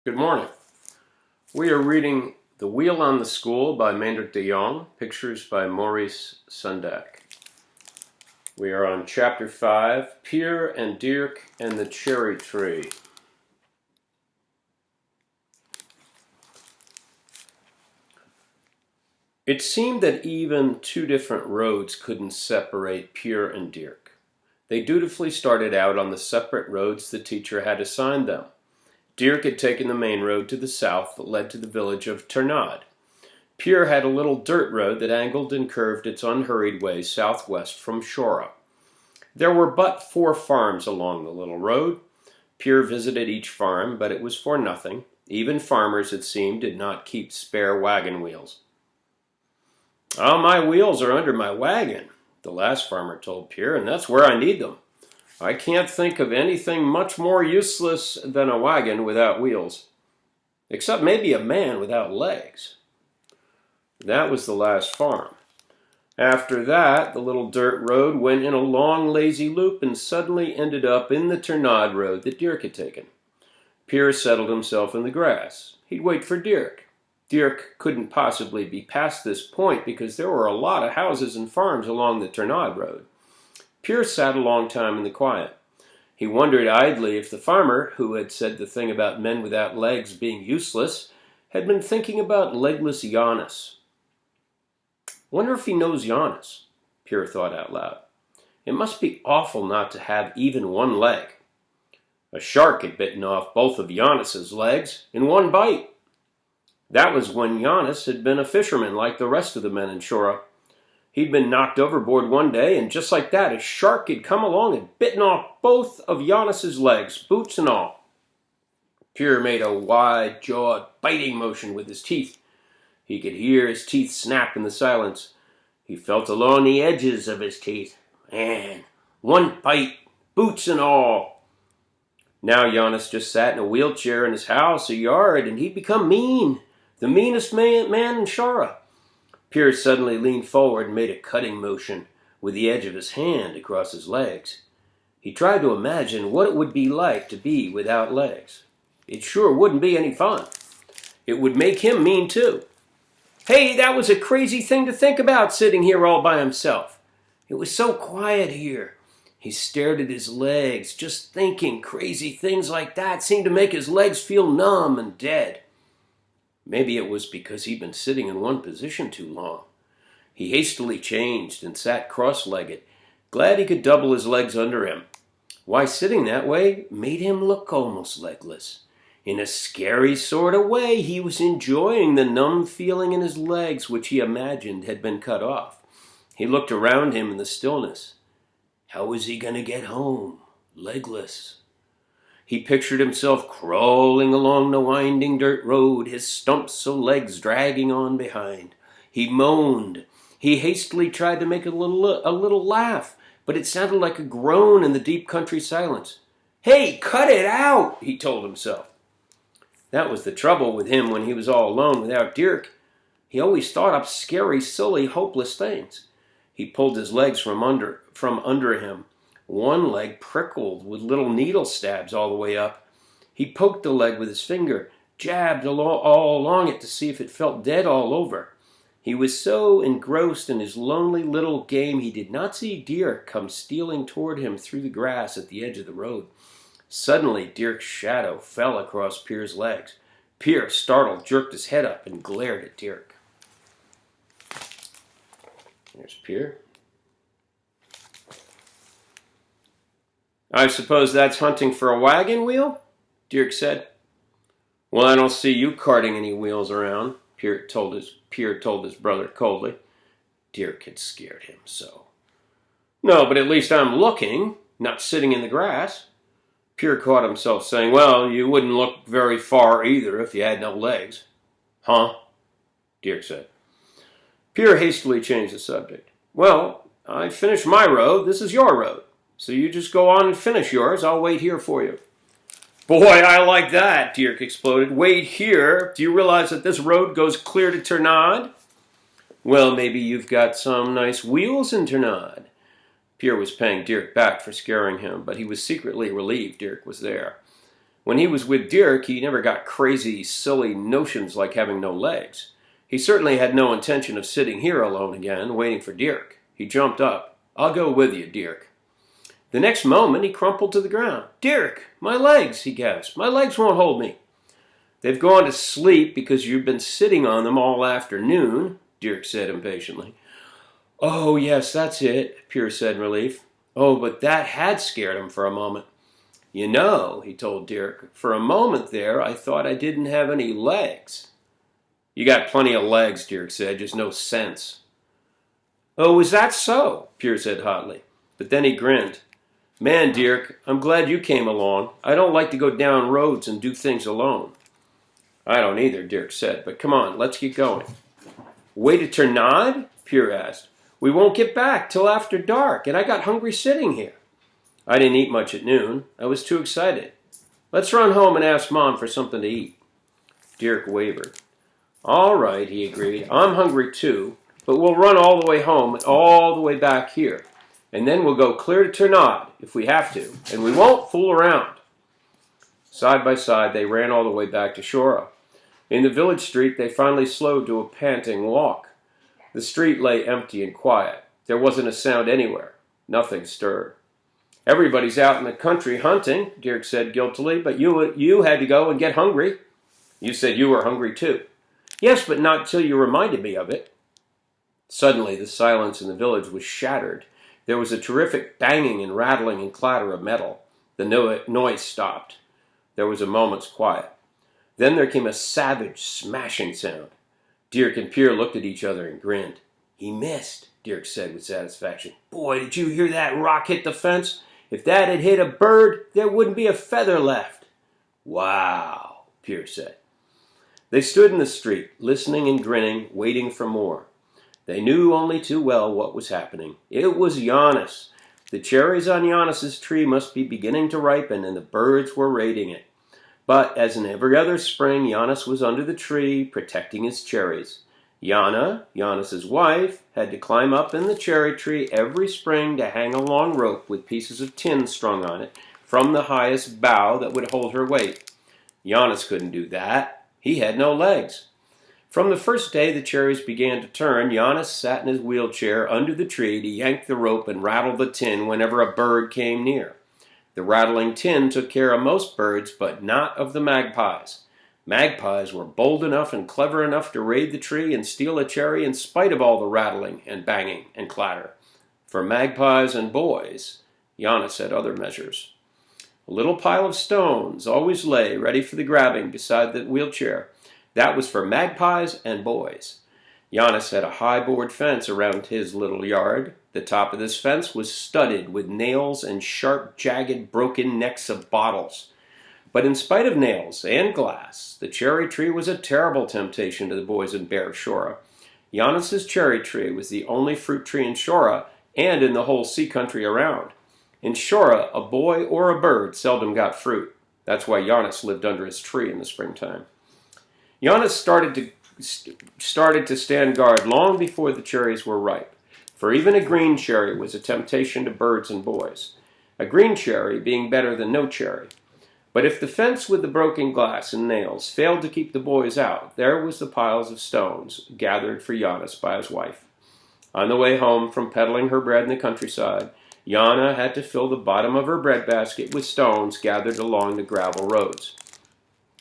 Good morning. We are reading The Wheel on the School by Maynard de Jong, pictures by Maurice Sundak. We are on Chapter 5, Pier and Dirk and the Cherry Tree. It seemed that even two different roads couldn't separate Pier and Dirk. They dutifully started out on the separate roads the teacher had assigned them. Dirk had taken the main road to the south that led to the village of Ternad. Pier had a little dirt road that angled and curved its unhurried way southwest from Shora. There were but 4 farms along the little road. Pier visited each farm, but it was for nothing. Even farmers, it seemed, did not keep spare wagon wheels. "Oh, my wheels are under my wagon," the last farmer told Pier, "and that's where I need them. I can't think of anything much more useless than a wagon without wheels. Except maybe a man without legs." That was the last farm. After that, the little dirt road went in a long, lazy loop and suddenly ended up in the Ternad road that Dirk had taken. Pier settled himself in the grass. He'd wait for Dirk. Dirk couldn't possibly be past this point because there were a lot of houses and farms along the Ternad road. Pier sat a long time in the quiet. He wondered idly if the farmer, who had said the thing about men without legs being useless, had been thinking about legless Janus. "Wonder if he knows Janus," Pier thought out loud. "It must be awful not to have even one leg." A shark had bitten off both of Janus's legs in one bite. That was when Janus had been a fisherman like the rest of the men in Shora. He'd been knocked overboard one day, and just like that, a shark had come along and bitten off both of Janus's legs, boots and all. Pier made a wide-jawed, biting motion with his teeth. He could hear his teeth snap in the silence. He felt along the edges of his teeth. Man, one bite, boots and all. Now Janus just sat in a wheelchair in his house or yard, and he'd become mean, the meanest man in Shora. Pier suddenly leaned forward and made a cutting motion with the edge of his hand across his legs. He tried to imagine what it would be like to be without legs. It sure wouldn't be any fun. It would make him mean too. Hey, that was a crazy thing to think about, sitting here all by himself. It was so quiet here. He stared at his legs. Just thinking crazy things like that seemed to make his legs feel numb and dead. Maybe it was because he'd been sitting in one position too long. He hastily changed and sat cross-legged, glad he could double his legs under him. Why, sitting that way made him look almost legless. In a scary sort of way, he was enjoying the numb feeling in his legs which he imagined had been cut off. He looked around him in the stillness. How was he going to get home, legless? He pictured himself crawling along the winding dirt road, his stumps of legs dragging on behind. He moaned. He hastily tried to make a little laugh, but it sounded like a groan in the deep country silence. "Hey, cut it out," he told himself. That was the trouble with him when he was all alone without Dirk. He always thought up scary, silly, hopeless things. He pulled his legs from under him. One leg prickled with little needle stabs all the way up. He poked the leg with his finger, jabbed all along it to see if it felt dead all over. He was so engrossed in his lonely little game he did not see Dirk come stealing toward him through the grass at the edge of the road. Suddenly, Dirk's shadow fell across Pier's legs. Pier, startled, jerked his head up and glared at Dirk. There's Pier. "I suppose that's hunting for a wagon wheel?" Dirk said. "Well, I don't see you carting any wheels around," Pier told his brother coldly. Dirk had scared him so. "No, but at least I'm looking, not sitting in the grass." Pier caught himself saying, "Well, you wouldn't look very far either if you had no legs." "Huh?" Dirk said. Pier hastily changed the subject. "Well, I finished my road. This is your road. So you just go on and finish yours. I'll wait here for you." "Boy, I like that," Dirk exploded. "Wait here? Do you realize that this road goes clear to Ternad?" "Well, maybe you've got some nice wheels in Ternad." Pier was paying Dirk back for scaring him, but he was secretly relieved Dirk was there. When he was with Dirk, he never got crazy, silly notions like having no legs. He certainly had no intention of sitting here alone again, waiting for Dirk. He jumped up. "I'll go with you, Dirk." The next moment, he crumpled to the ground. "Dirk, my legs," he gasped. "My legs won't hold me." "They've gone to sleep because you've been sitting on them all afternoon," Dirk said impatiently. "Oh, yes, that's it," Pier said in relief. Oh, but that had scared him for a moment. "You know," he told Dirk, "for a moment there I thought I didn't have any legs." "You got plenty of legs," Dirk said, "just no sense." "Oh, is that so?" Pier said hotly. But then he grinned. "Man, Dirk, I'm glad you came along. I don't like to go down roads and do things alone." "I don't either," Dirk said, "but come on, let's get going." "Wait a Ternad?" Pier asked. "We won't get back till after dark, and I got hungry sitting here." "I didn't eat much at noon. I was too excited. Let's run home and ask Mom for something to eat." Dirk wavered. "All right," he agreed. "I'm hungry too, but we'll run all the way home and all the way back here. And then we'll go clear to Ternad, if we have to, and we won't fool around." Side by side, they ran all the way back to Shora. In the village street, they finally slowed to a panting walk. The street lay empty and quiet. There wasn't a sound anywhere. Nothing stirred. "Everybody's out in the country hunting," Dirk said guiltily, "but you had to go and get hungry." "You said you were hungry too." "Yes, but not till you reminded me of it." Suddenly, the silence in the village was shattered. There was a terrific banging and rattling and clatter of metal. The noise stopped. There was a moment's quiet. Then there came a savage, smashing sound. Dirk and Pier looked at each other and grinned. "He missed," Dirk said with satisfaction. "Boy, did you hear that rock hit the fence? If that had hit a bird, there wouldn't be a feather left." "Wow," Pier said. They stood in the street, listening and grinning, waiting for more. They knew only too well what was happening. It was Giannis. The cherries on Giannis's tree must be beginning to ripen, and the birds were raiding it. But, as in every other spring, Giannis was under the tree, protecting his cherries. Jana, Giannis's wife, had to climb up in the cherry tree every spring to hang a long rope with pieces of tin strung on it from the highest bough that would hold her weight. Giannis couldn't do that. He had no legs. From the first day the cherries began to turn, Giannis sat in his wheelchair under the tree to yank the rope and rattle the tin whenever a bird came near. The rattling tin took care of most birds, but not of the magpies. Magpies were bold enough and clever enough to raid the tree and steal a cherry in spite of all the rattling and banging and clatter. For magpies and boys, Giannis had other measures. A little pile of stones always lay ready for the grabbing beside the wheelchair. That was for magpies and boys. Giannis had a high board fence around his little yard. The top of this fence was studded with nails and sharp, jagged, broken necks of bottles. But in spite of nails and glass, the cherry tree was a terrible temptation to the boys in Bear Shora. Giannis's cherry tree was the only fruit tree in Shora and in the whole sea country around. In Shora, a boy or a bird seldom got fruit. That's why Giannis lived under his tree in the springtime. Giannis started to stand guard long before the cherries were ripe, for even a green cherry was a temptation to birds and boys, a green cherry being better than no cherry. But if the fence with the broken glass and nails failed to keep the boys out, there was the piles of stones gathered for Giannis by his wife. On the way home from peddling her bread in the countryside, Jana had to fill the bottom of her breadbasket with stones gathered along the gravel roads.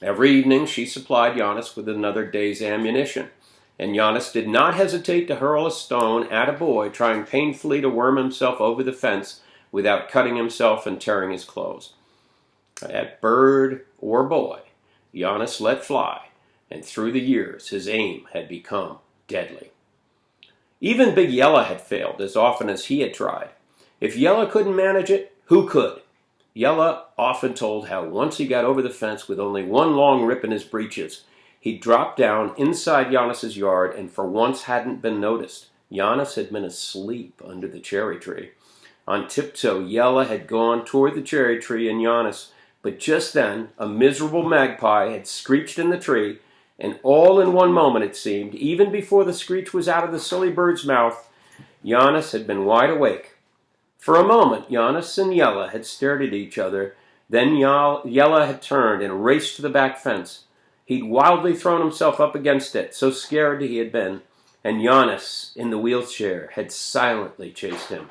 Every evening she supplied Giannis with another day's ammunition, and Giannis did not hesitate to hurl a stone at a boy trying painfully to worm himself over the fence without cutting himself and tearing his clothes. At bird or boy, Giannis let fly, and through the years his aim had become deadly. Even Big Yella had failed as often as he had tried. If Yella couldn't manage it, who could? Yella often told how once he got over the fence with only one long rip in his breeches, he dropped down inside Giannis's yard and for once hadn't been noticed. Giannis had been asleep under the cherry tree. On tiptoe, Yella had gone toward the cherry tree and Giannis, but just then a miserable magpie had screeched in the tree, and all in one moment it seemed, even before the screech was out of the silly bird's mouth, Giannis had been wide awake. For a moment, Giannis and Yella had stared at each other, Then Yella had turned and raced to the back fence. He'd wildly thrown himself up against it, so scared he had been, and Giannis, in the wheelchair, had silently chased him.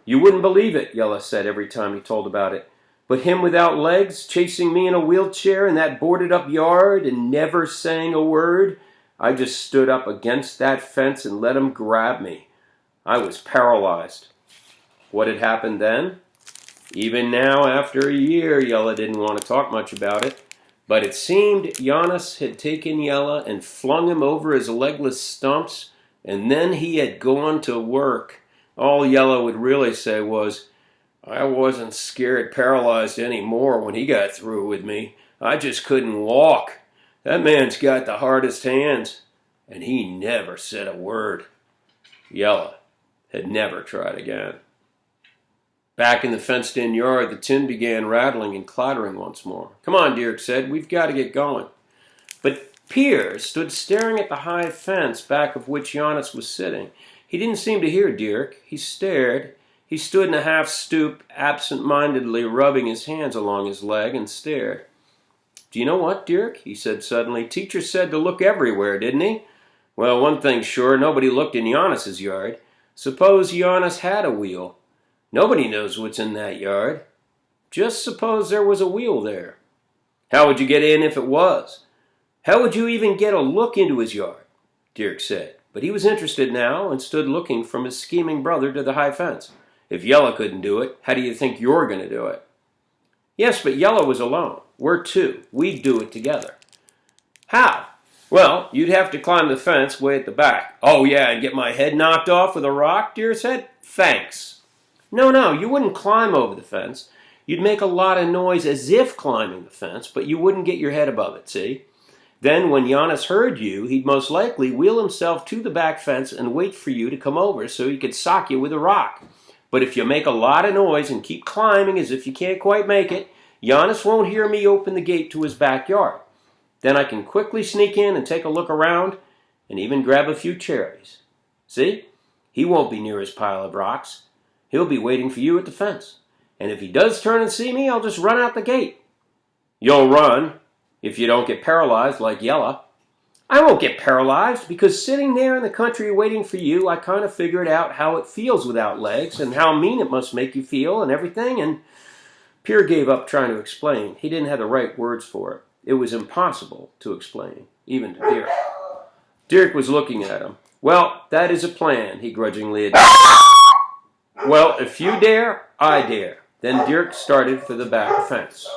"You wouldn't believe it," Yella said every time he told about it, "but him without legs, chasing me in a wheelchair in that boarded-up yard and never saying a word. I just stood up against that fence and let him grab me. I was paralyzed." What had happened then? Even now, after a year, Yella didn't want to talk much about it. But it seemed Giannis had taken Yella and flung him over his legless stumps, and then he had gone to work. All Yella would really say was, "I wasn't scared paralyzed anymore when he got through with me. I just couldn't walk. That man's got the hardest hands." And he never said a word. Yella had never tried again. Back in the fenced-in yard, the tin began rattling and clattering once more. "Come on," Dirk said. "We've got to get going." But Pier stood staring at the high fence back of which Giannis was sitting. He didn't seem to hear Dirk. He stared. He stood in a half-stoop, absent-mindedly rubbing his hands along his leg, and stared. "Do you know what, Dirk?" he said suddenly. "Teacher said to look everywhere, didn't he? Well, one thing's sure, nobody looked in Giannis's yard. Suppose Giannis had a wheel. Nobody knows what's in that yard. Just suppose there was a wheel there. How would you get in if it was? How would you even get a look into his yard?" Dirk said. But he was interested now and stood looking from his scheming brother to the high fence. "If Yella couldn't do it, how do you think you're going to do it?" "Yes, but Yella was alone. We're two. We'd do it together." "How?" "Well, you'd have to climb the fence way at the back." "Oh, yeah, and get my head knocked off with a rock?" Dirk said. "Thanks." No, you wouldn't climb over the fence. You'd make a lot of noise as if climbing the fence, but you wouldn't get your head above it, see? Then when Giannis heard you, he'd most likely wheel himself to the back fence and wait for you to come over so he could sock you with a rock. But if you make a lot of noise and keep climbing as if you can't quite make it, Giannis won't hear me open the gate to his backyard. Then I can quickly sneak in and take a look around and even grab a few cherries. See? He won't be near his pile of rocks. He'll be waiting for you at the fence. And if he does turn and see me, I'll just run out the gate." "You'll run, if you don't get paralyzed like Yella." "I won't get paralyzed, because sitting there in the country waiting for you, I kind of figured out how it feels without legs, and how mean it must make you feel, and everything, and..." Pier gave up trying to explain. He didn't have the right words for it. It was impossible to explain, even to Dirk. Dirk was looking at him. "Well, that is a plan," he grudgingly admitted. "Well, if you dare, I dare." Then Dirk started for the back fence.